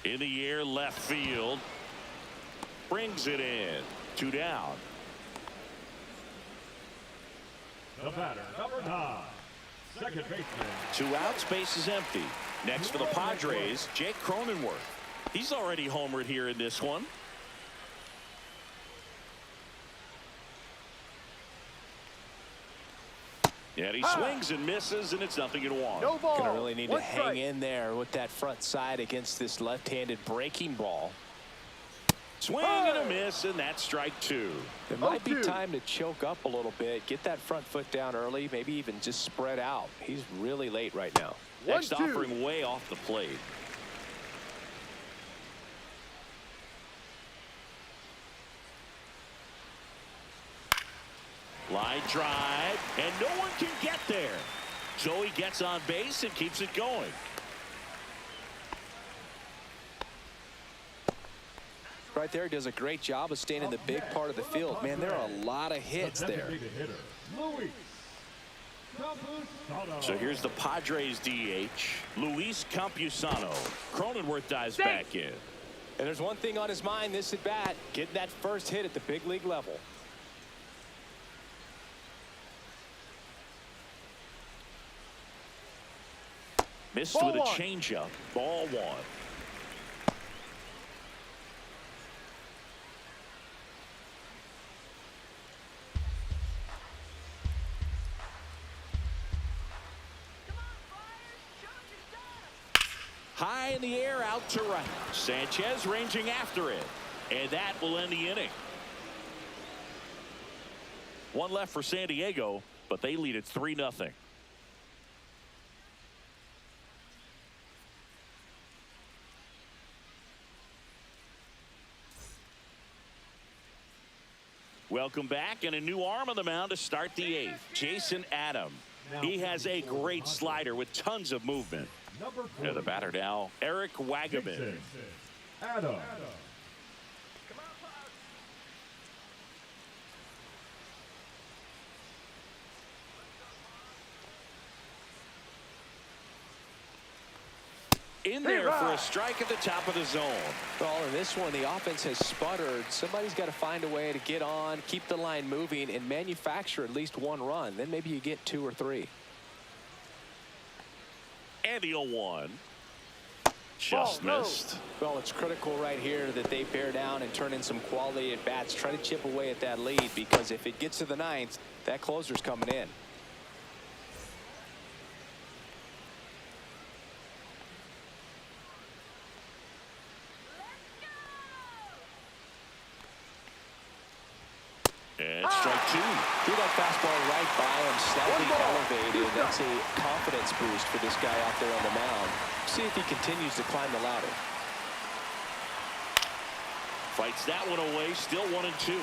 In the air, left field. Brings it in. 2 down. The batter number 9, second baseman. 2 outs, base is empty. Next for the Padres, Jake Cronenworth. He's already homered here in this one. And he swings and misses, and it's 0-1. No ball. Gonna really need to 1 hang strike. in there with that front side against this left-handed breaking ball. Swing and a miss, and that's strike 2. It might be time to choke up a little bit, get that front foot down early, maybe even just spread out. He's really late right now. Next offering way off the plate. Line drive, and no one can get there. So he gets on base and keeps it going. Right there, does a great job of staying in the big part of the field. Man, there are a lot of hits there. So here's the Padres DH, Luis Campusano. Cronenworth dives back in. And there's one thing on his mind this at bat, getting that first hit at the big league level. Missed with a changeup. Ball 1. High in the air, out to right. Sanchez ranging after it. And that will end the inning. 1 left for San Diego, but they lead it 3-0. Welcome back, and a new arm on the mound to start the 8th. Jason Adam. He has a great slider with tons of movement. And the batter now, Eric Wagaman. Adam. in there for a strike at the top of the zone. Well, in this one, the offense has sputtered. Somebody's got to find a way to get on, keep the line moving, and manufacture at least one run. Then maybe you get 2 or 3. And the 0-1. Just missed. Well, it's critical right here that they bear down and turn in some quality at bats. Try to chip away at that lead, because if it gets to the 9th, that closer's coming in. And strike 2. Threw that fastball right by him, slightly elevated. That's a confidence boost for this guy out there on the mound. See if he continues to climb the ladder. Fights that one away. Still 1-2.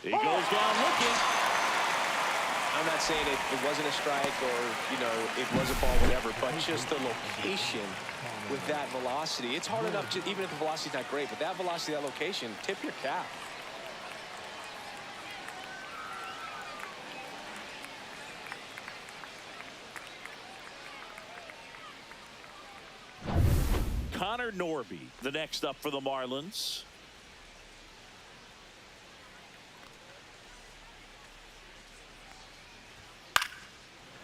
He goes down looking. I'm not saying it wasn't a strike or, you know, it was a ball, whatever, but just the location with that velocity. It's hard enough, even if the velocity's not great, but that velocity, that location, tip your cap. Connor Norby, the next up for the Marlins.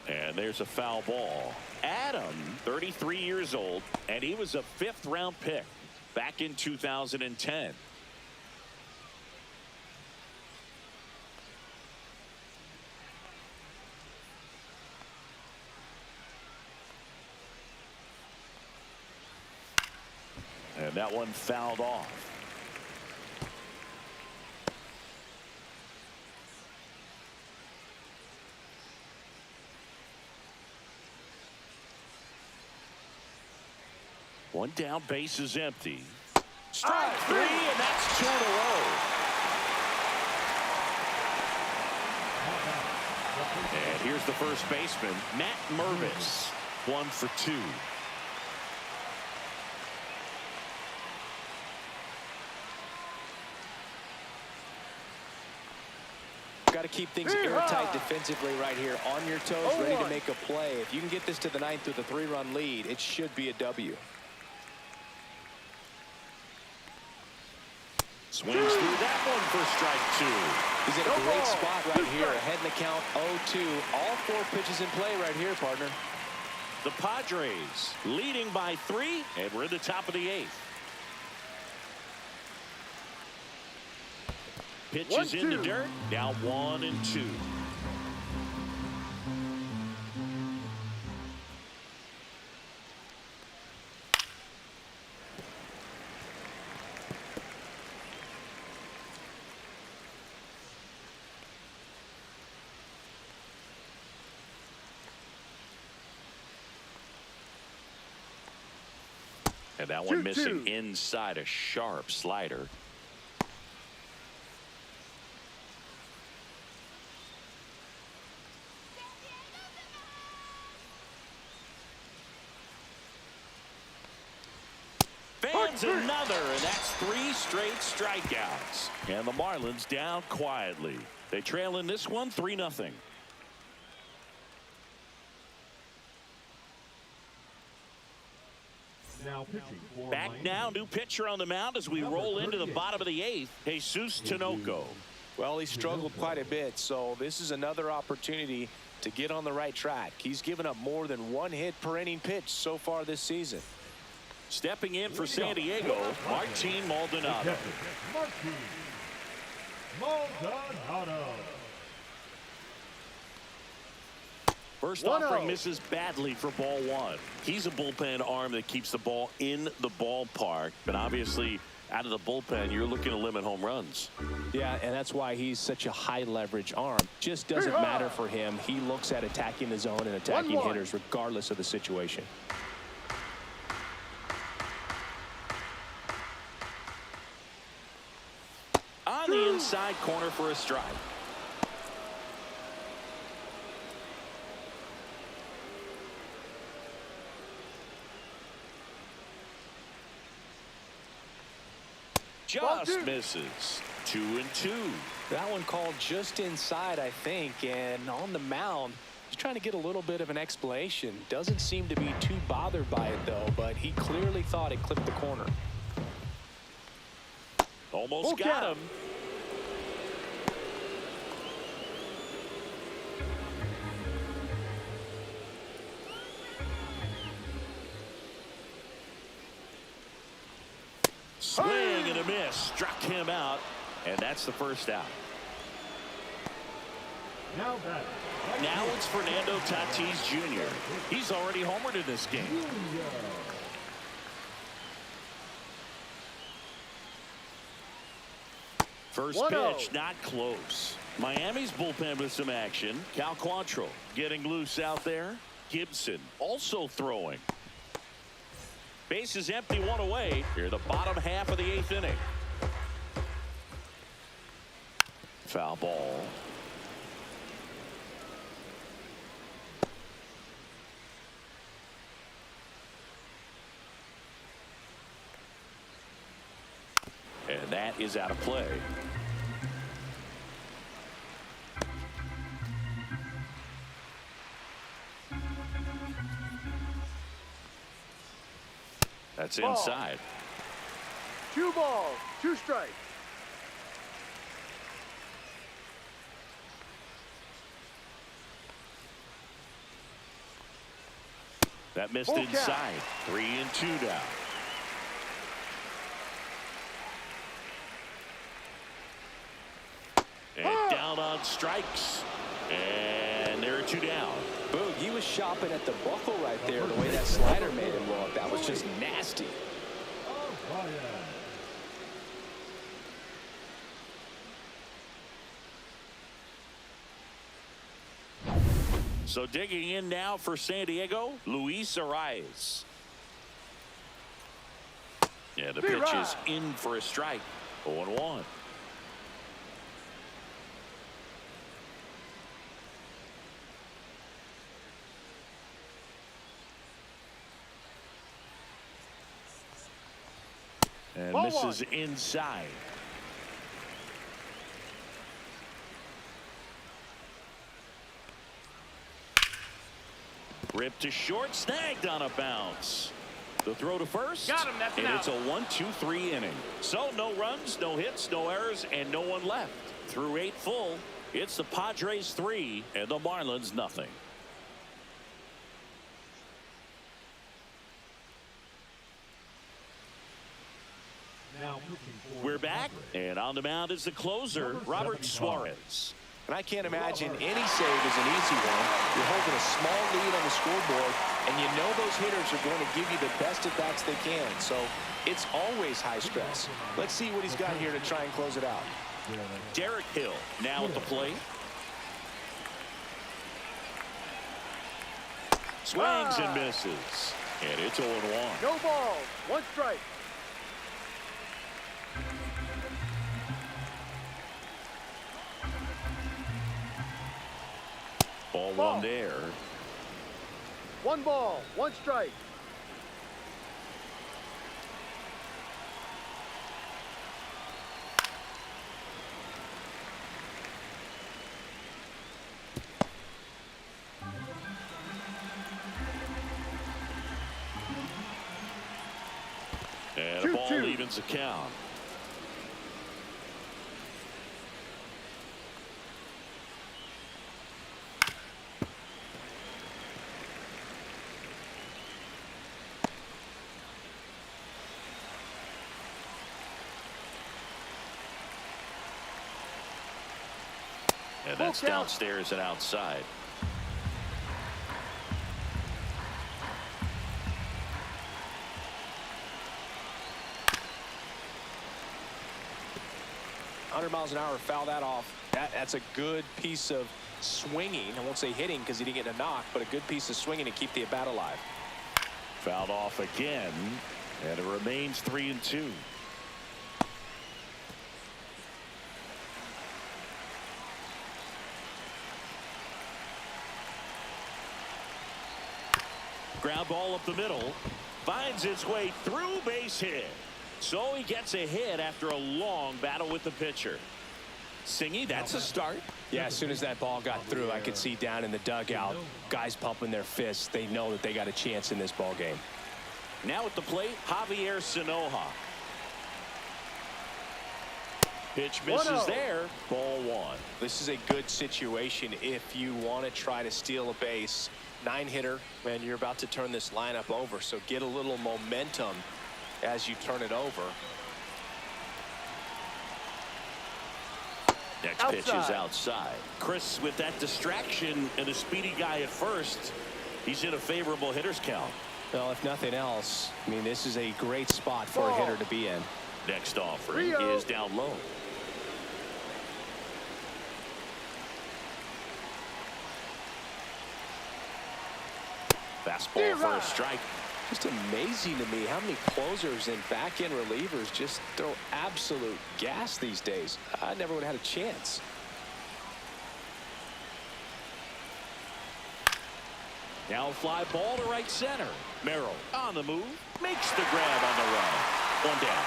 And there's a foul ball. Adam, 33 years old, and he was a 5th-round pick back in 2010. And that one fouled off. One down, base is empty. Strike 3, and that's 2 in a row. And here's the first baseman, Matt Mervis, 1 for 2. Got to keep things airtight defensively right here, on your toes, ready to make a play. If you can get this to the 9th with a 3-run lead, it should be a W. Swings through that one for strike 2. He's in a great spot right here, ahead in the count 0-2. All 4 pitches in play right here, partner. The Padres leading by 3, and we're at the top of the 8th. Pitches in the dirt, now 1-2. And that one missing inside, a sharp slider. Fans another, and that's 3 straight strikeouts. And the Marlins down quietly. They trail in this one 3-0. Now pitching for Back now, new pitcher on the mound as we roll into the bottom of the 8th, Jesus Tinoco. Well, he struggled quite a bit, so this is another opportunity to get on the right track. He's given up more than 1 hit per inning pitch so far this season. Stepping in for San Diego, Martin Maldonado. Martin Maldonado. First offering misses badly for ball 1. He's a bullpen arm that keeps the ball in the ballpark, but obviously out of the bullpen, you're looking to limit home runs. Yeah, and that's why he's such a high leverage arm. Just doesn't matter for him. He looks at attacking the zone and attacking hitters regardless of the situation. On the inside corner for a strike. Just misses. 2-2. That one called just inside, I think, and on the mound, he's trying to get a little bit of an explanation. Doesn't seem to be too bothered by it, though, but he clearly thought it clipped the corner. Almost got him. Swing and a miss. Struck him out, and that's the first out. Now batter. Now it's Fernando Tatis Jr. He's already homered in this game. First pitch, not close. Miami's bullpen with some action. Cal Quantrill getting loose out there. Gibson also throwing. Base is empty, one away. Here, the bottom half of the 8th inning. Foul ball. And that is out of play. That's inside. 2 balls, 2 strikes. That missed inside. 3-2 down. And down on strikes. And there are 2 down. Boog, he was shopping at the buckle right there, the way that slider made him look. That was just nasty. So digging in now for San Diego, Luis Arias. Yeah, the pitch is in for a strike. 0-1. And misses inside. Ripped to short, snagged on a bounce. The throw to first. Got him, that's and an it's a 1-2-3 inning. So no runs, no hits, no errors, and no one left. Through 8 full, it's the Padres 3 and the Marlins nothing. We're back, and on the mound is the closer, Robert Suarez. And I can't imagine any save is an easy one. You're holding a small lead on the scoreboard, and you know those hitters are going to give you the best at-bats they can. So it's always high stress. Let's see what he's got here to try and close it out. Derek Hill now at the plate. Swings and misses. And it's 0-1. No balls, 1 strike. Ball 1 there. 1 ball, 1 strike. And the ball evens the count. And that's downstairs and outside. Miles an hour, foul that off. That's a good piece of swinging. I won't say hitting because he didn't get a knock, but a good piece of swinging to keep the at bat alive. Fouled off again, and it remains 3-2. Ground ball up the middle, finds its way through, base hit. So he gets a hit after a long battle with the pitcher. Singy, that's a start. Yeah, as soon as that ball got through, I could see down in the dugout, guys pumping their fists. They know that they got a chance in this ball game. Now at the plate, Javier Sanoja. Pitch misses there. Ball one. This is a good situation if you want to try to steal a base. 9-hitter, and you're about to turn this lineup over, so get a little momentum as you turn it over. Next pitch is outside. Chris, with that distraction and a speedy guy at first, he's in a favorable hitter's count. Well, if nothing else, I mean, this is a great spot for a hitter to be in. Next offering is down low. Fastball for a strike. Just amazing to me how many closers and back-end relievers just throw absolute gas these days. I never would have had a chance. Now a fly ball to right center. Merrill on the move. Makes the grab on the run. One down.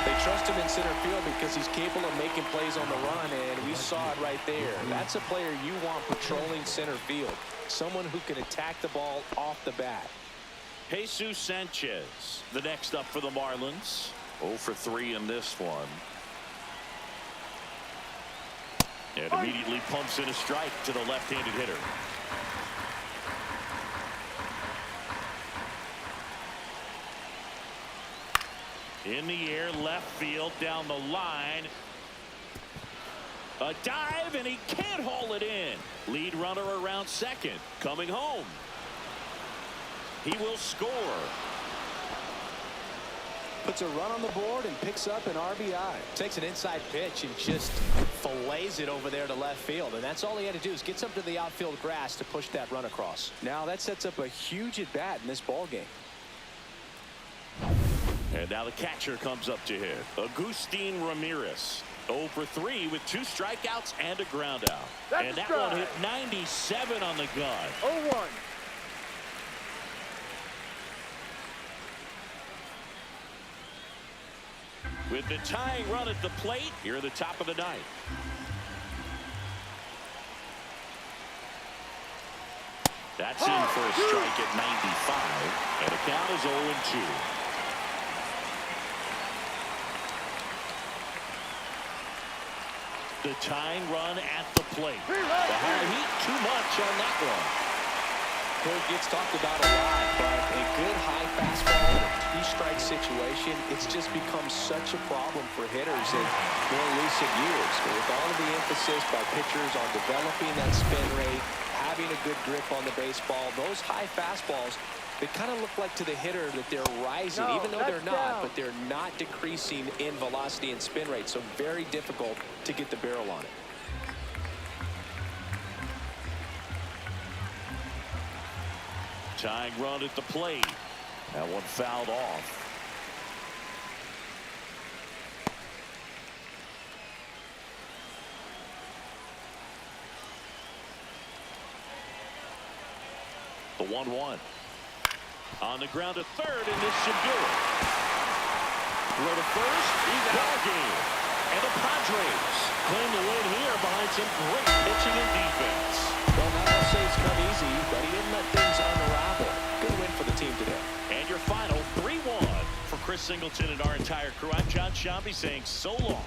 They trust him in center field because he's capable of making plays on the run, and we saw it right there. That's a player you want patrolling center field. Someone who can attack the ball off the bat. Jesus Sanchez, the next up for the Marlins. 0 for 3 in this one. And immediately pumps in a strike to the left-handed hitter. In the air, left field, down the line. A dive, and he can't haul it in. Lead runner around second, coming home. He will score. Puts a run on the board and picks up an RBI. Takes an inside pitch and just fillets it over there to left field. And that's all he had to do is get something to the outfield grass to push that run across. Now that sets up a huge at bat in this ball game. And now the catcher comes up to hit. Agustin Ramirez. 0 for 3 with 2 strikeouts and a ground out. And that one hit 97 on the gun. 0-1. With the tying run at the plate here at the top of the ninth. That's in for a strike at 95. And the count is 0-2. The tying run at the plate. The high heat, too much on that one. It gets talked about a lot, but a good high fastball in a 3-strike situation, it's just become such a problem for hitters in more recent years. But with all of the emphasis by pitchers on developing that spin rate, having a good grip on the baseball, those high fastballs, they kind of look like to the hitter that they're rising, even though they're not, but they're not decreasing in velocity and spin rate, so very difficult to get the barrel on it. Tying run at the plate. That one fouled off. The 1-1. On the ground to third, and this should do it. Throw to first, he's out of game. And the Padres claim the win here behind some great pitching and defense. Well, not to say it's come easy, but he didn't let things unravel. Good win for the team today. And your final 3-1 for Chris Singleton and our entire crew. I'm John Shambi saying so long.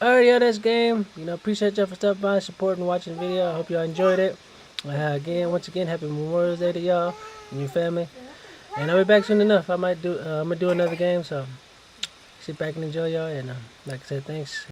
Alright, y'all, that's game. You know, appreciate y'all for stopping by, supporting, watching the video. I hope y'all enjoyed it. Once again, happy Memorial Day to y'all and your family. And I'll be back soon enough. I'm gonna do another game, so sit back and enjoy, y'all. And like I said, thanks.